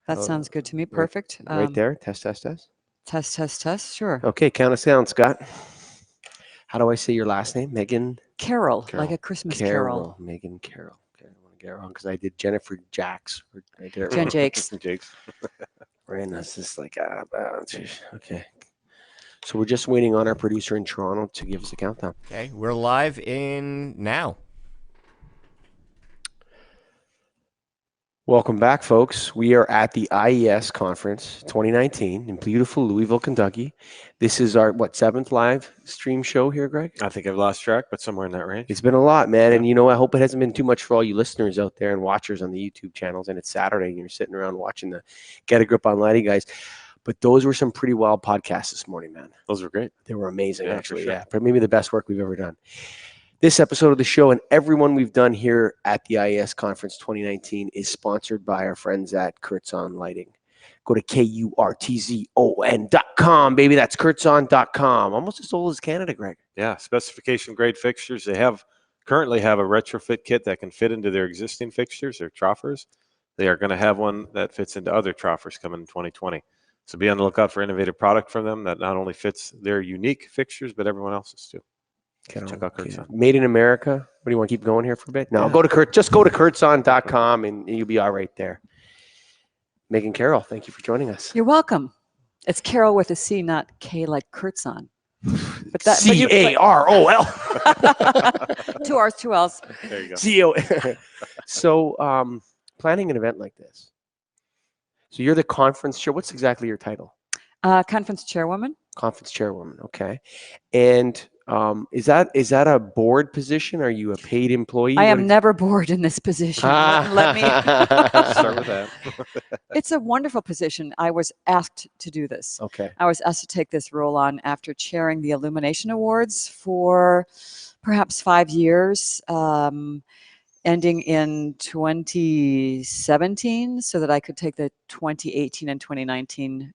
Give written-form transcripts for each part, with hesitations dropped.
That sounds good to me. Perfect. Right there. Test, test, test. Test. Sure. Okay, count us down, Scott. How do I say your last name? Megan? Carol, like a Christmas carol. Megan Carroll. Okay, I don't want to get it wrong because I did Jennifer Jacks. I did it Jen wrong. Jakes. Jakes. And that's just like, okay. So we're just waiting on our producer in Toronto to give us a countdown. Okay, we're live in now. Welcome back, folks. We are at the IES conference 2019 in beautiful Louisville, Kentucky. This is our, seventh live stream show here, Greg? I think I've lost track, but somewhere in that range. It's been a lot, man. And, I hope it hasn't been too much for all you listeners out there and watchers on the YouTube channels. And it's Saturday and you're sitting around watching the Get a Grip on Lighting guys. But those were some pretty wild podcasts this morning, man. Those were great. They were amazing, actually. Sure. Yeah, but maybe the best work we've ever done. This episode of the show and everyone we've done here at the IES Conference 2019 is sponsored by our friends at Kurtzon Lighting. Go to KURTZON.com, baby. That's Kurtzon.com. Almost as old as Canada, Greg. Yeah, specification grade fixtures. They currently have a retrofit kit that can fit into their existing fixtures, their troffers. They are going to have one that fits into other troffers coming in 2020. So be on the lookout for innovative product from them that not only fits their unique fixtures, but everyone else's too. Check out Kurtzon. Made in America. What do you want to keep going here for a bit? No, just go to Kurtzon.com and you'll be all right there. Megan Carroll, thank you for joining us. You're welcome. It's Carol with a C, not K like Kurtzon. But that C-A-R-O-L. 2 R's, 2 L's. There you go. C-O. So, planning an event like this. So you're the conference chair. What's exactly your title? Conference chairwoman. Conference chairwoman. Okay. And is that a board position? Are you a paid employee? I am never bored in this position. Let me start with that. It's a wonderful position. I was asked to do this. Okay. I was asked to take this role on after chairing the Illumination Awards for perhaps 5 years, ending in 2017, so that I could take the 2018 and 2019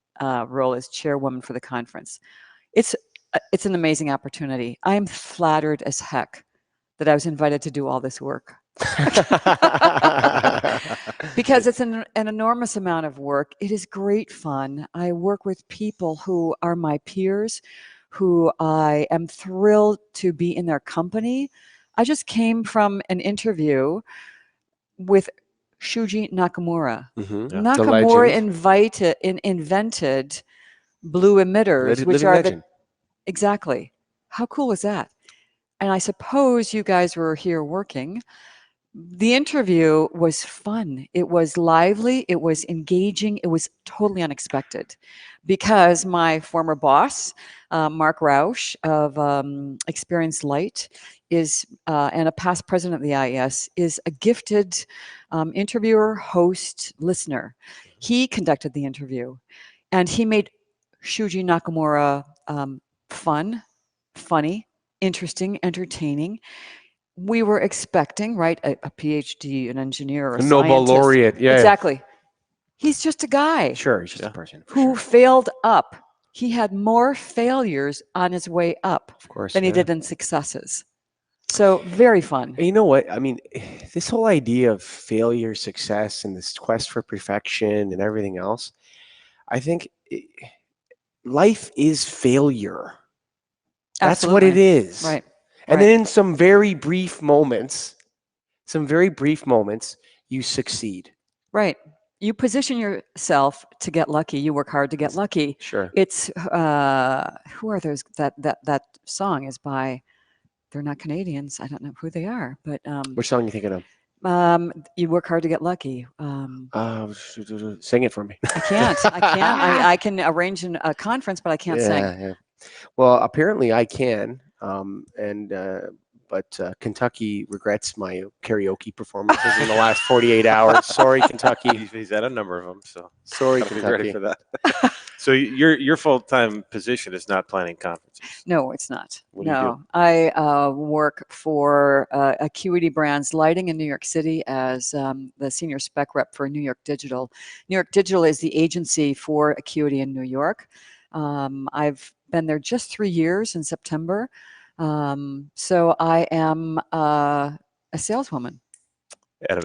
role as chairwoman for the conference. It's an amazing opportunity. I am flattered as heck that I was invited to do all this work. Because it's an enormous amount of work. It is great fun. I work with people who are my peers, who I am thrilled to be in their company. I just came from an interview with Shuji Nakamura. Mm-hmm. Yeah. Nakamura invented blue emitters, which are legend. Exactly. How cool is that? And I suppose you guys were here working. The interview was fun. It was lively. It was engaging. It was totally unexpected because my former boss, Mark Rausch of Experience Light, is and a past president of the IES, is a gifted interviewer, host, listener. He conducted the interview, and he made Shuji Nakamura fun, funny, interesting, entertaining. We were expecting, right, a PhD, an engineer, or a Nobel scientist. laureate. Yeah. Exactly. He's just a guy Sure, he's just a person. who failed up. He had more failures on his way up Of course, than he did in successes. So very fun. And you know what? I mean, this whole idea of failure, success, and this quest for perfection and everything else, I think life is failure. That's what it is. Right. And then in some very brief moments, you succeed. Right. You position yourself to get lucky. You work hard to get lucky. Sure. It's who are those? That song is by. They're not Canadians. I don't know who they are, but Which song are you thinking of? You work hard to get lucky. Sing it for me. I can't. I can arrange a conference, but I can't sing. Yeah. Well, apparently I can. But Kentucky regrets my karaoke performances in the last 48 hours. Sorry, Kentucky. He's had a number of them, so Sorry, gotta be ready Kentucky. for that. So your full-time position is not planning conferences. No, it's not. What do you do? I work for Acuity Brands Lighting in New York City as the senior spec rep for New York Digital. New York Digital is the agency for Acuity in New York. I've been there just 3 years in September. So I am a saleswoman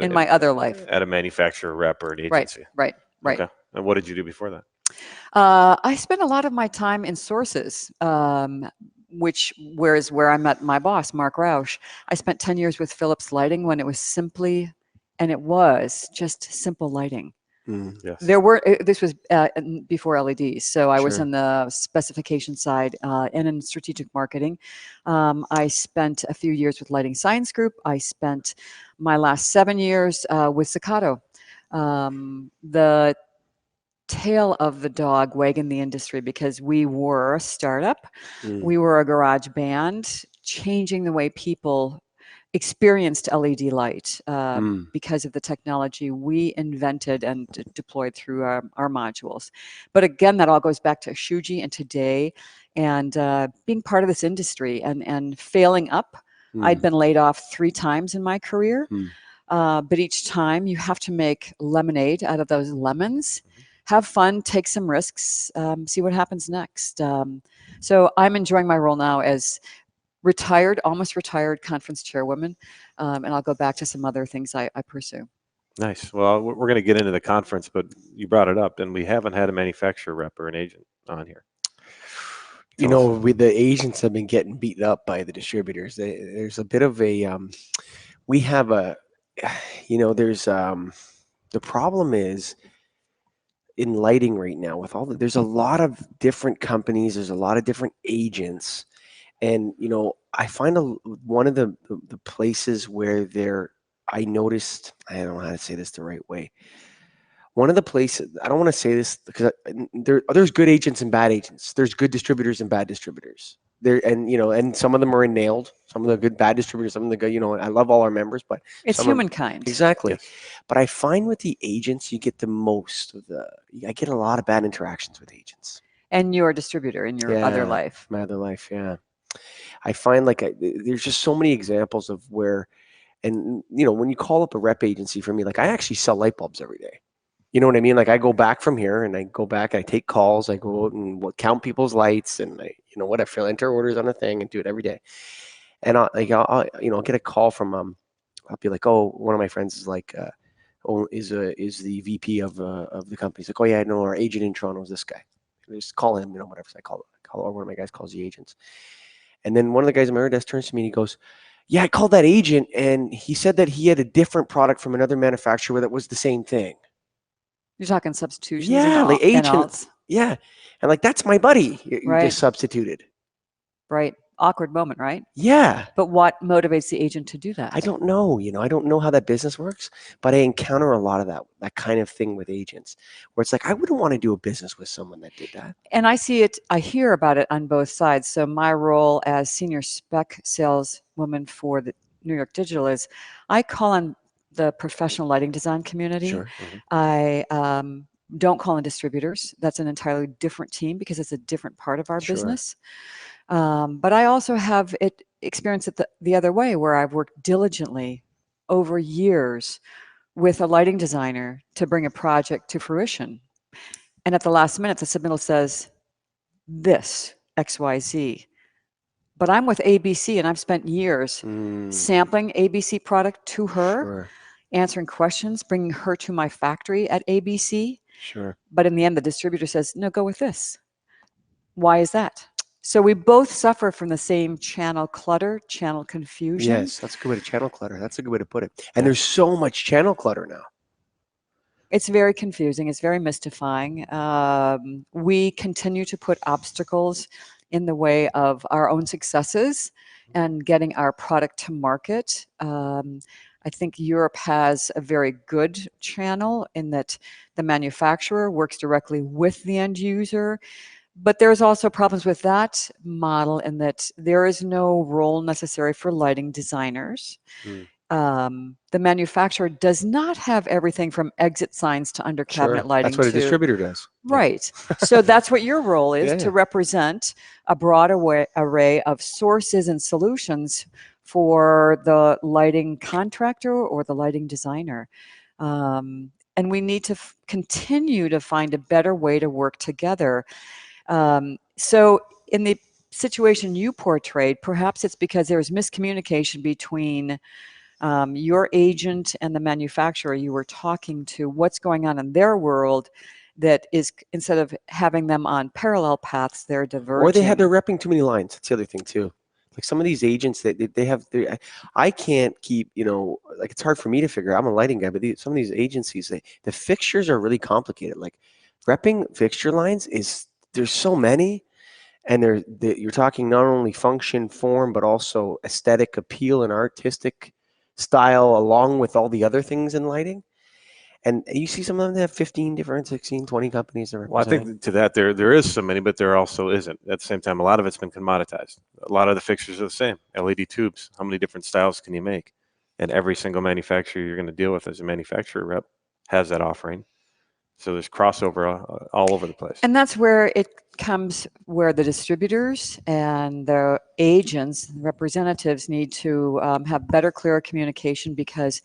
in my other life. At a manufacturer rep or an agency. Right. Right. Okay. And what did you do before that? I spent a lot of my time in sources, where I met my boss, Mark Rausch. I spent 10 years with Philips Lighting when it was just simple lighting. Mm, Yes. This was before LEDs, so I was Sure. on the specification side and in strategic marketing. I spent a few years with Lighting Science Group. I spent my last 7 years with Staccato. The tail of the dog wagging the industry because we were a startup. Mm, We were a garage band, changing the way people experienced LED light mm, because of the technology we invented and deployed through our modules. But again, that all goes back to Shuji and today and being part of this industry and failing up. I'd mm, been laid off 3 times in my career. mm. But each time you have to make lemonade out of those lemons, have fun, take some risks, see what happens next. So I'm enjoying my role now as almost retired conference chairwoman, and I'll go back to some other things I pursue. Nice. Well, we're going to get into the conference, but you brought it up, and we haven't had a manufacturer rep or an agent on here. You Tell us. know, with the agents have been getting beaten up by the distributors. There's a bit of a we have a there's the problem is in lighting right now with there's a lot of different companies, there's a lot of different agents, and I find one of the places where I noticed, I don't know how to say this the right way. One of the places, I don't want to say this because there's good agents and bad agents. There's good distributors and bad distributors. And some of them are nailed. Some of the good bad distributors, some of the good. I love all our members, but It's some are humankind. exactly. Yes. But I find with the agents, you get the most of I get a lot of bad interactions with agents. And you're a distributor in your other Yeah, life. my other life. Yeah, I find there's just so many examples of where, and when you call up a rep agency for me, like I actually sell light bulbs every day. You know what I mean? Like I go back from here and I go back, I take calls, I go out and count people's lights, and whatever, enter orders on a thing and do it every day. And I'll get a call from I'll be like, oh, one of my friends is like, is the VP of the company. He's like, oh yeah, I know our agent in Toronto is this guy. I just call him, whatever. So I call, or one of my guys calls the agents. And then one of the guys at my desk turns to me and he goes, yeah, I called that agent and he said that he had a different product from another manufacturer that was the same thing. You're talking substitutions Yeah, like and agent. alts, Yeah, and like that's my buddy. You right? just substituted. Right. Awkward moment, right? Yeah, But what motivates the agent to do I that? don't know. I don't know how that business works, but I encounter a lot of that kind of thing with agents, where it's like I wouldn't want to do a business with someone that did that. And I hear about it on both sides. So my role as senior spec saleswoman for the New York Digital is I call on the professional lighting design community. Sure. I don't call on distributors. That's an entirely different team because it's a different part of our Sure. business. But I also have experienced it the other way, where I've worked diligently over years with a lighting designer to bring a project to fruition. And at the last minute, the submittal says, this, XYZ. But I'm with ABC and I've spent years sampling ABC product to her, Sure. answering questions, bringing her to my factory at ABC. Sure. But in the end, the distributor says, no, go with this. Why is that? So we both suffer from the same channel clutter, channel confusion. Yes, that's a good way to channel clutter. That's a good way to put it. And there's so much channel clutter now. It's very confusing. It's very mystifying. We continue to put obstacles in the way of our own successes and getting our product to market. I think Europe has a very good channel in that the manufacturer works directly with the end user. But there's also problems with that model in that there is no role necessary for lighting designers. The manufacturer does not have everything from exit signs to under cabinet Sure. lighting That's what a to distributor does. right. So that's what your role is, Yeah. to represent a broad array of sources and solutions for the lighting contractor or the lighting designer. And we need to continue to find a better way to work together. So in the situation you portrayed, perhaps it's because there was miscommunication between Your agent and the manufacturer you were talking to, what's going on in their world that is, instead of having them on parallel paths, they're Or they're diverging. repping too many lines. That's the other thing too. Like some of these agents that they have, I can't keep, like it's hard for me to figure out. I'm a lighting guy, but some of these agencies, the fixtures are really complicated. Like repping fixture lines there's so many, and you're talking not only function, form, but also aesthetic appeal and artistic style, along with all the other things in lighting. And you see some of them that have 15 different, 16, 20 companies that Well, I represent. think to that there is so many, but there also isn't. At the same time, a lot of it's been commoditized. A lot of the fixtures are the same. LED tubes. How many different styles can you make? And every single manufacturer you're going to deal with as a manufacturer rep has that offering. So there's crossover all over the place. And that's where it comes, where the distributors and the agents, representatives need to have better, clearer communication, because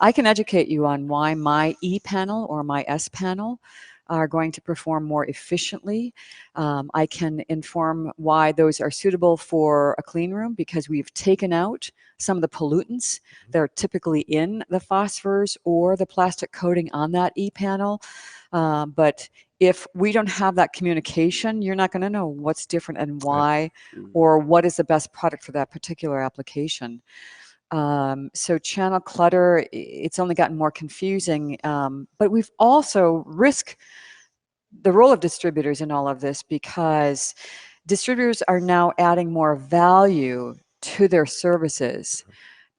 I can educate you on why my E panel or my S panel are going to perform more efficiently. I can inform why those are suitable for a clean room, because we've taken out some of the pollutants that are typically in the phosphors or the plastic coating on that E panel. But if we don't have that communication, you're not going to know what's different and why, or what is the best product for that particular application. So channel clutter, it's only gotten more confusing, but we've also risked the role of distributors in all of this, because distributors are now adding more value to their services,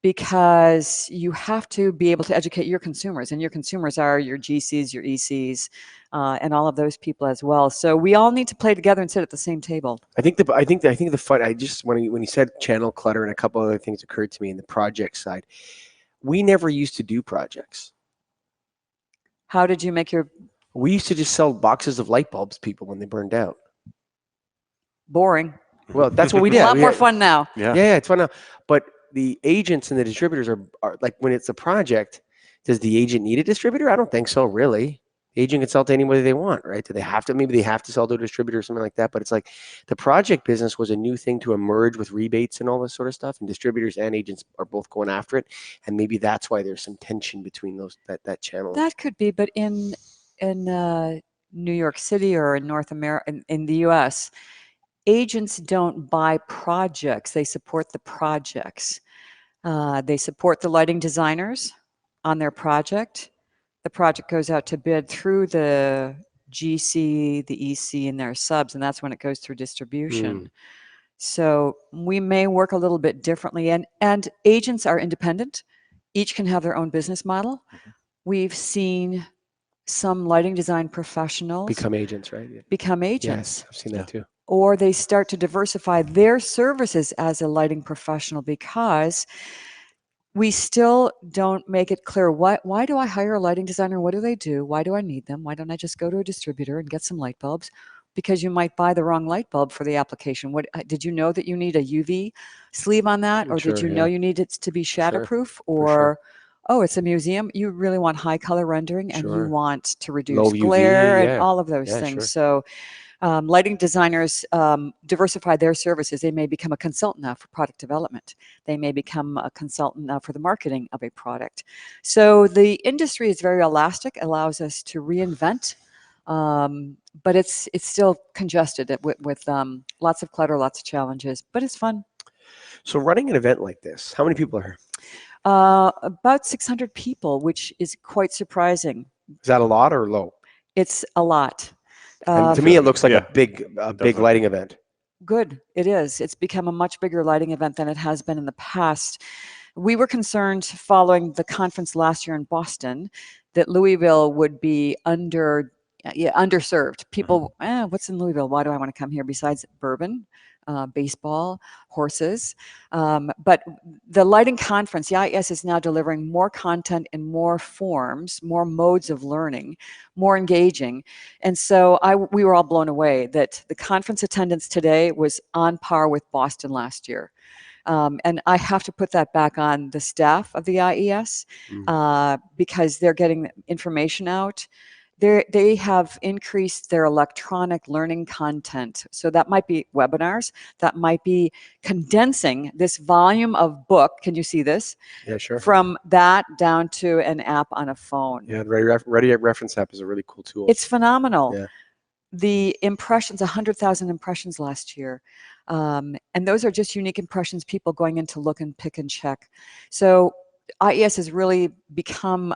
because you have to be able to educate your consumers, and your consumers are your GCs, your ECs, and all of those people as well. So we all need to play together and sit at the same table. I think the fun. I just when you said channel clutter and a couple other things occurred to me in the project side. We never used to do projects. How did you make your We used to just sell boxes of light bulbs to people when they burned out. boring? Well, that's what we A did. lot more fun now. Yeah, it's fun now. But the agents and the distributors are like, when it's a project, does the agent need a distributor? I don't think so, really. The agent can sell to anybody they want, right? Do they have to? Maybe they have to sell to a distributor or something like that. But it's like the project business was a new thing to emerge with rebates and all this sort of stuff. And distributors and agents are both going after it. And maybe that's why there's some tension between that channel. That could be, but in New York City or in North America, in the U.S., agents don't buy projects; they support the projects. They support the lighting designers on their project. The project goes out to bid through the GC, the EC, and their subs, and that's when it goes through distribution. So we may work a little bit differently, and agents are independent. Each can have their own business model. We've seen some lighting design professionals Become agents, right? become agents. Yes, I've seen that too. Or they start to diversify their services as a lighting professional, because we still don't make it clear, why do I hire a lighting designer? What do they do? Why do I need them? Why don't I just go to a distributor and get some light bulbs? Because you might buy the wrong light bulb for the application. What did you know that you need a UV sleeve on that, or did Sure, you know yeah. you need it to be shatterproof? Or sure. oh, it's a museum. You really want high color rendering, and you Sure. want to reduce Low UV, glare and yeah. all of those Yeah, things. sure. So lighting designers diversify their services. They may become a consultant now for product development. They may become a consultant now for the marketing of a product. So the industry is very elastic, allows us to reinvent, but it's still congested with lots of clutter, lots of challenges, but it's fun. So running an event like this, how many people are here? About 600 people, which is quite surprising. Is that a lot or low? It's a lot. And to me, it looks like Yeah. a big lighting event. Good. It is. It's become a much bigger lighting event than it has been in the past. We were concerned following the conference last year in Boston that Louisville would be underserved. People, what's in Louisville? Why do I want to come here besides bourbon, baseball, horses? But the lighting conference, the IES, is now delivering more content in more forms, more modes of learning, more engaging. And so we were all blown away that the conference attendance today was on par with Boston last year. And I have to put that back on the staff of the IES, because they're getting information out. They have increased their electronic learning content. So that might be webinars, that might be condensing this volume of book. Can you see this? Yeah, sure. From that down to an app on a phone. Yeah, Ready Reference app is a really cool tool. It's phenomenal. Yeah. The impressions, 100,000 impressions last year. And those are just unique impressions, people going in to look and pick and check. So IES has really become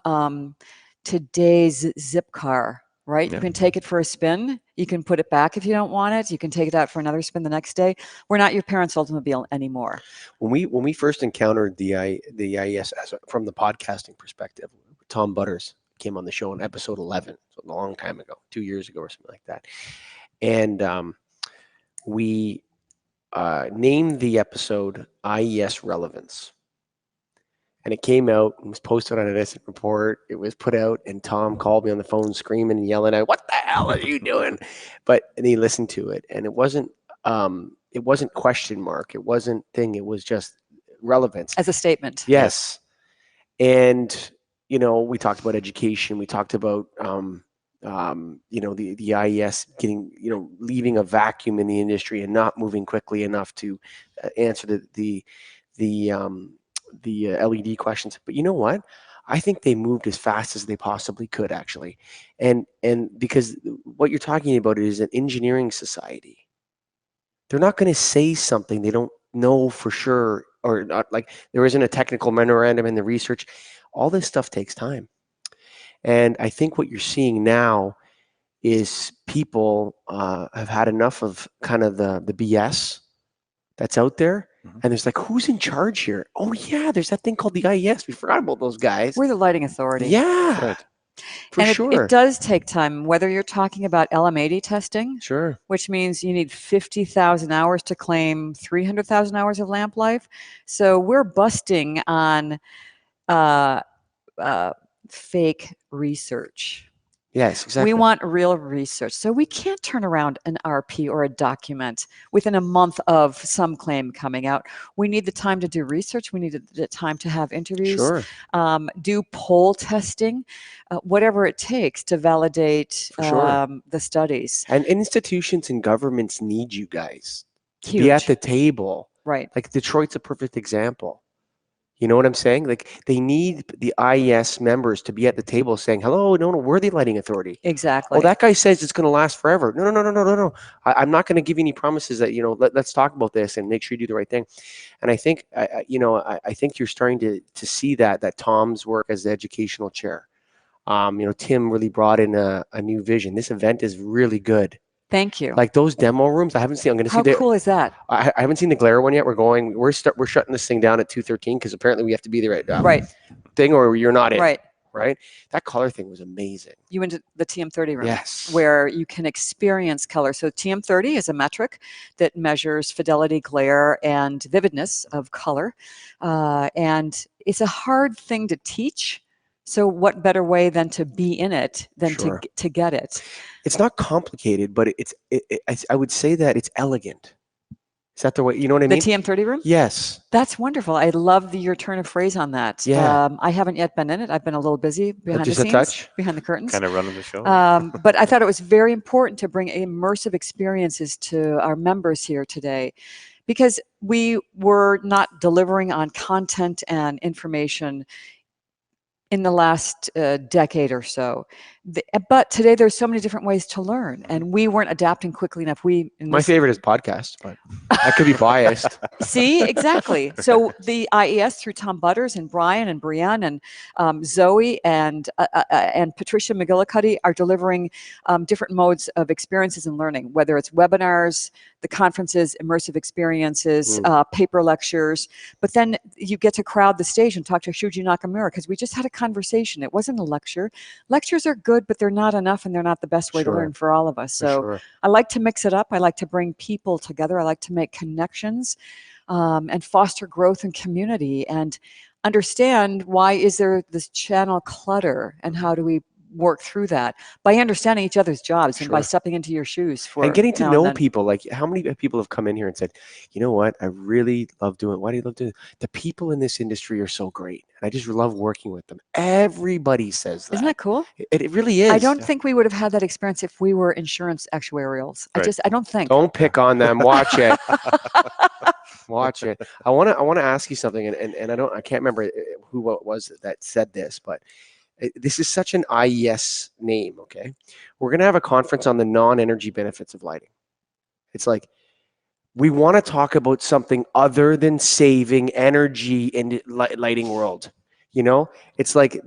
today's zip car, right? Yeah. You can take it for a spin. You can put it back if you don't want it. You can take it out for another spin the next day. We're not your parents' Oldsmobile anymore. When we first encountered the IES from the podcasting perspective, Tom Butters came on the show in episode 11, so a long time ago, 2 years ago or something like that, and we named the episode IES Relevance. And it came out and was posted on an Innocent Report. It was put out, and Tom called me on the phone screaming and yelling at, "What the hell are you doing?" And he listened to it, and it wasn't question mark. It wasn't thing. It was just relevance. As a statement. Yes. And, we talked about education. We talked about, the IES getting, leaving a vacuum in the industry and not moving quickly enough to answer the LED questions. But you know what? I think they moved as fast as they possibly could, actually. And because what you're talking about is an engineering society. They're not going to say something they don't know for sure, or not, like there isn't a technical memorandum in the research. All this stuff takes time. And I think what you're seeing now is people have had enough of kind of the BS that's out there. And there's like, who's in charge here? Oh, yeah, there's that thing called the IES. We forgot about those guys. We're the lighting authority. Yeah, Right. for and sure. it does take time, whether you're talking about LM80 testing, Sure. which means you need 50,000 hours to claim 300,000 hours of lamp life. So we're busting on fake research. Yes, exactly. We want real research. So we can't turn around an RP or a document within a month of some claim coming out. We need the time to do research. We need the time to have interviews, Sure. do poll testing, whatever it takes to validate For sure. the studies. And institutions and governments need you guys to Huge. be at the table. Right. Like Detroit's a perfect example. You know what I'm saying? Like they need the IES members to be at the table saying, "Hello, no, we're the lighting authority." Exactly. Oh, that guy says it's going to last forever. No. I'm not going to give you any promises that, let's talk about this and make sure you do the right thing. And I think, I think you're starting to see that Tom's work as the educational chair. Tim really brought in a new vision. This event is really good. Thank you. Like those demo rooms, I haven't seen. I'm going to see How cool is that? I haven't seen the glare one yet. We're shutting this thing down at 2:13 because apparently we have to be there at Right. thing, or you're not in. Right. That color thing was amazing. You went to the TM30 room. Yes. Where you can experience color. So TM30 is a metric that measures fidelity, glare, and vividness of color. And it's a hard thing to teach. So what better way than to be in it than Sure. to get it? It's not complicated, but I would say that it's elegant. Is that the way, you know what I The mean? TM30 room? Yes. That's wonderful. I love your turn of phrase on that. Yeah. I haven't yet been in it. I've been a little busy behind Just the a scenes, touch? behind the curtains. Kind of running the show. But I thought it was very important to bring immersive experiences to our members here today, because we were not delivering on content and information in the last decade or so. But today there's so many different ways to learn, and we weren't adapting quickly enough. My favorite is podcast, but I could be biased. See, exactly. So the IES through Tom Butters and Brian and Brianne and Zoe and Patricia McGillicuddy are delivering different modes of experiences and learning, whether it's webinars, the conferences, immersive experiences, paper lectures. But then you get to crowd the stage and talk to Shuji Nakamura, because we just had a conversation. It wasn't a lecture. Lectures are good, but they're not enough, and they're not the best way to learn for all of us. So I like to mix it up. I like to bring people together. I like to make connections and foster growth and community, and understand why is there this channel clutter, and how do we work through that by understanding each other's jobs and by Sure. stepping into your shoes for And getting to now and know then. people. Like, how many people have come in here and said, you know what, I really love doing, why do you love doing it? The people in this industry are so great. And I just love working with them. Everybody says that. Isn't that cool? It really is. I don't think we would have had that experience if we were insurance actuarials. Right. I don't think. Don't pick on them. Watch it. Watch it. I want to ask you something, and I can't remember who it was that said this, but this is such an IES name. Okay, we're gonna have a conference on the non-energy benefits of lighting. It's like we want to talk about something other than saving energy in the lighting world. You know, it's like,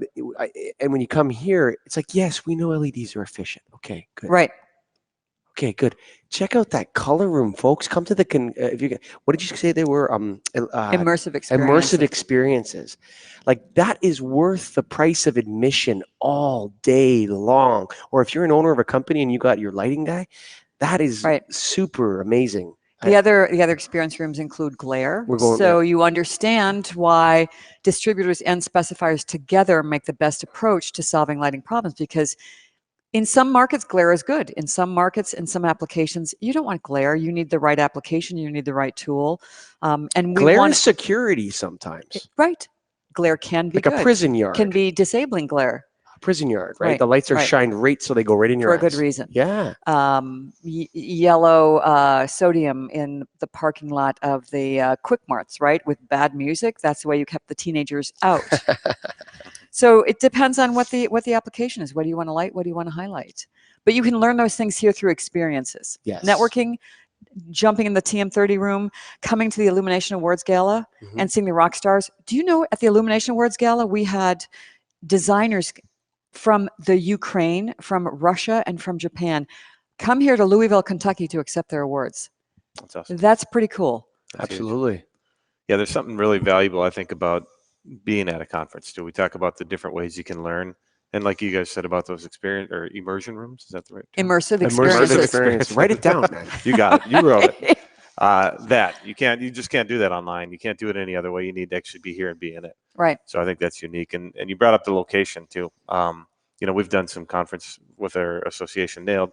and when you come here, it's like, yes, we know LEDs are efficient. Okay, good. Right. Okay, good. Check out that color room, folks. Come to the if you what did you say they were? Immersive experience. Immersive experiences. Like that is worth the price of admission all day long. Or if you're an owner of a company and you got your lighting guy, that is Right. super amazing. The other experience rooms include glare. We're going- So you understand why distributors and specifiers together make the best approach to solving lighting problems, because in some markets, glare is good. In some markets, in some applications, you don't want glare. You need the right application. You need the right tool. And we Glare want is security sometimes. right. Glare can be Like good. a prison yard. Can be disabling glare Prison yard, right? Right, The lights are right. shined right so they go right in your for eyes. a good reason. Yeah. Yellow sodium in the parking lot of the Quick Marts, right? With bad music. That's the way you kept the teenagers out. So it depends on what the application is. What do you want to light? What do you want to highlight? But you can learn those things here through experiences. Yes. Networking, jumping in the TM30 room, coming to the Illumination Awards Gala Mhm. and seeing the rock stars. Do you know at the Illumination Awards Gala, we had designers from the Ukraine, from Russia, and from Japan come here to Louisville, Kentucky to accept their awards. That's awesome. That's pretty cool. That's huge. Absolutely. Yeah, there's something really valuable, I think, about being at a conference too. We talk about the different ways you can learn, and like you guys said about those experience or immersion rooms. Is that the right term? Immersive Immersive experiences. experience. Write it down, man. You got it. You wrote it. You just can't do that online. You can't do it any other way. You need to actually be here and be in it. Right. So I think that's unique. And you brought up the location too. We've done some conference with our association, Nailed,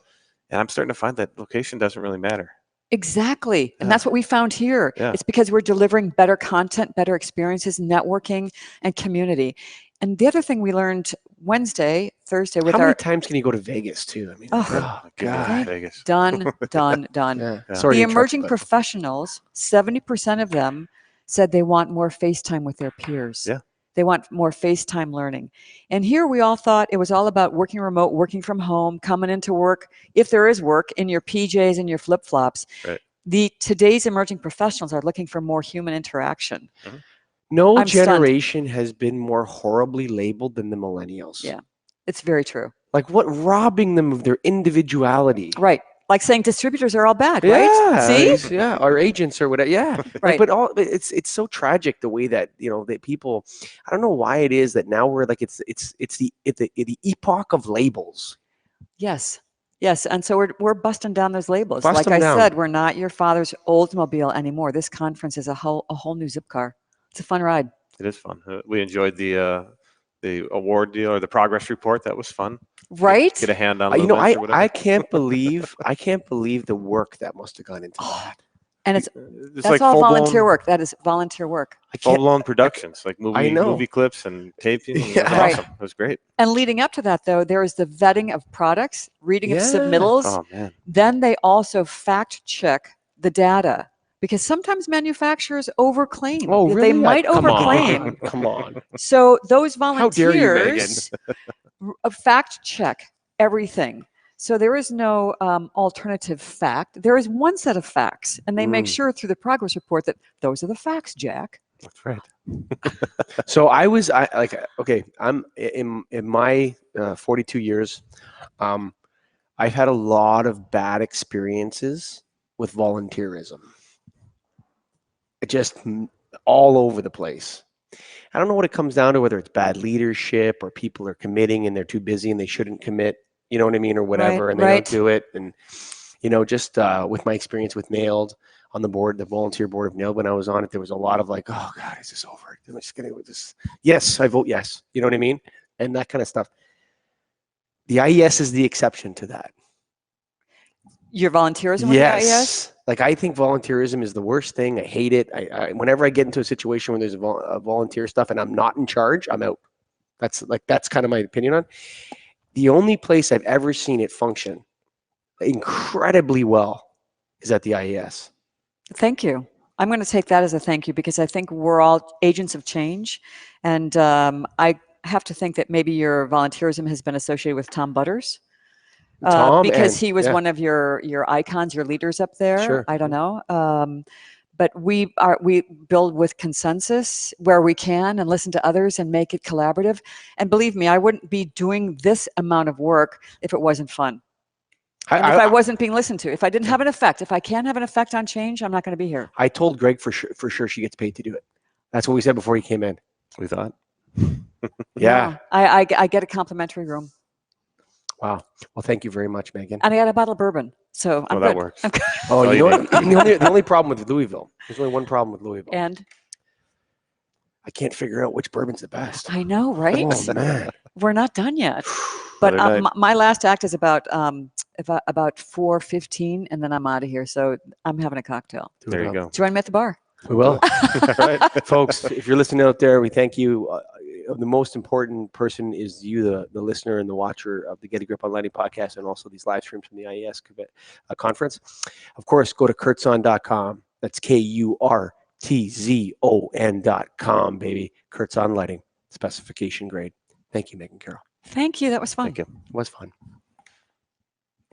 and I'm starting to find that location doesn't really matter. Exactly. And Yeah. that's what we found here. Yeah. It's because we're delivering better content, better experiences, networking, and community. And the other thing we learned Thursday with How many our times can you go to Vegas too? I mean, Oh, oh Goodness, God. Vegas. done. Yeah. Yeah. Sorry The to interrupt, emerging but- professionals, 70% of them said they want more FaceTime with their peers. Yeah. They want more FaceTime learning. And here we all thought it was all about working remote, working from home, coming into work, if there is work, in your PJs and your flip-flops. Right. Today's emerging professionals are looking for more human interaction. No I'm stunned. generation has been more horribly labeled than the millennials. Yeah. It's very true. Like what, robbing them of their individuality. Right. Like saying distributors are all bad, Yeah. right? See? Yeah. Or agents or whatever. Yeah. Right. But it's so tragic the way that, that people, I don't know why it is that now we're like, it's the epoch of labels. Yes. Yes. And so we're busting down those labels. Bust Like them I down. said, we're not your father's Oldsmobile anymore. This conference is a whole new zip car. It's a fun ride. It is fun. We enjoyed the award deal or the progress report. That was fun. Right? Get a hand on. I can't believe the work that must have gone into that. And it's It's that's like all full-blown- volunteer work. That is volunteer work. I can't. Full-blown productions, like I know. movie clips and taping. It was Yeah. Right. awesome. It was great. And leading up to that, though, there is the vetting of products, reading of Yeah. submittals. Oh man. Then they also fact check the data, because sometimes manufacturers overclaim. Oh, really? They might Come on. overclaim. Come on. So those How dare you, Megan? volunteers fact check everything. So there is no alternative fact. There is one set of facts, and they make Mm. sure through the progress report that those are the facts, Jack. That's right. So I'm in my 42 years, I've had a lot of bad experiences with volunteerism. Just all over the place. I don't know what it comes down to, whether it's bad leadership or people are committing and they're too busy and they shouldn't commit, you know what I mean, or whatever, Right, and they right. don't do it. And, just with my experience with Nailed on the board, the volunteer board of Nailed, when I was on it, there was a lot of like, oh God, is this over? I'm just going to this. Yes, I vote yes. You know what I mean? And that kind of stuff. The IES is the exception to that. Your volunteerism with the IES? Yes. Like, I think volunteerism is the worst thing. I hate it. Whenever I get into a situation where there's a volunteer stuff and I'm not in charge, I'm out. That's kind of my opinion on. The only place I've ever seen it function incredibly well is at the IES. Thank you. I'm going to take that as a thank you because I think we're all agents of change. And I have to think that maybe your volunteerism has been associated with Tom Butters. Tom, because and he was yeah, one of your icons, your leaders up there. Sure. I don't know. But we build with consensus where we can and listen to others and make it collaborative. And believe me, I wouldn't be doing this amount of work if it wasn't fun. And if I wasn't being listened to, if I didn't have an effect, if I can't have an effect on change, I'm not going to be here. I told Greg for sure she gets paid to do it. That's what we said before he came in. We thought. Yeah. No, I get a complimentary room. Wow. Well, thank you very much, Megan. And I got a bottle of bourbon. So I'm Well, that good. works. I'm good. Oh, all you you know what? The only problem with Louisville, there's only one problem with Louisville. And I can't figure out which bourbon's the best. I know, right? Oh, man. We're not done yet. But Other night. my last act is about 4:15, and then I'm out of here. So I'm having a cocktail. There you go. Join me at the bar. We will. All right. Folks, if you're listening out there, we thank you. The most important person is you, the listener and the watcher of the Get a Grip on Lighting podcast, and also these live streams from the IES conference. Of course, go to kurtzon.com. That's KURTZON.com, baby. Kurtzon Lighting, specification grade. Thank you, Megan Carroll. Thank you. That was fun. Thank you. It was fun.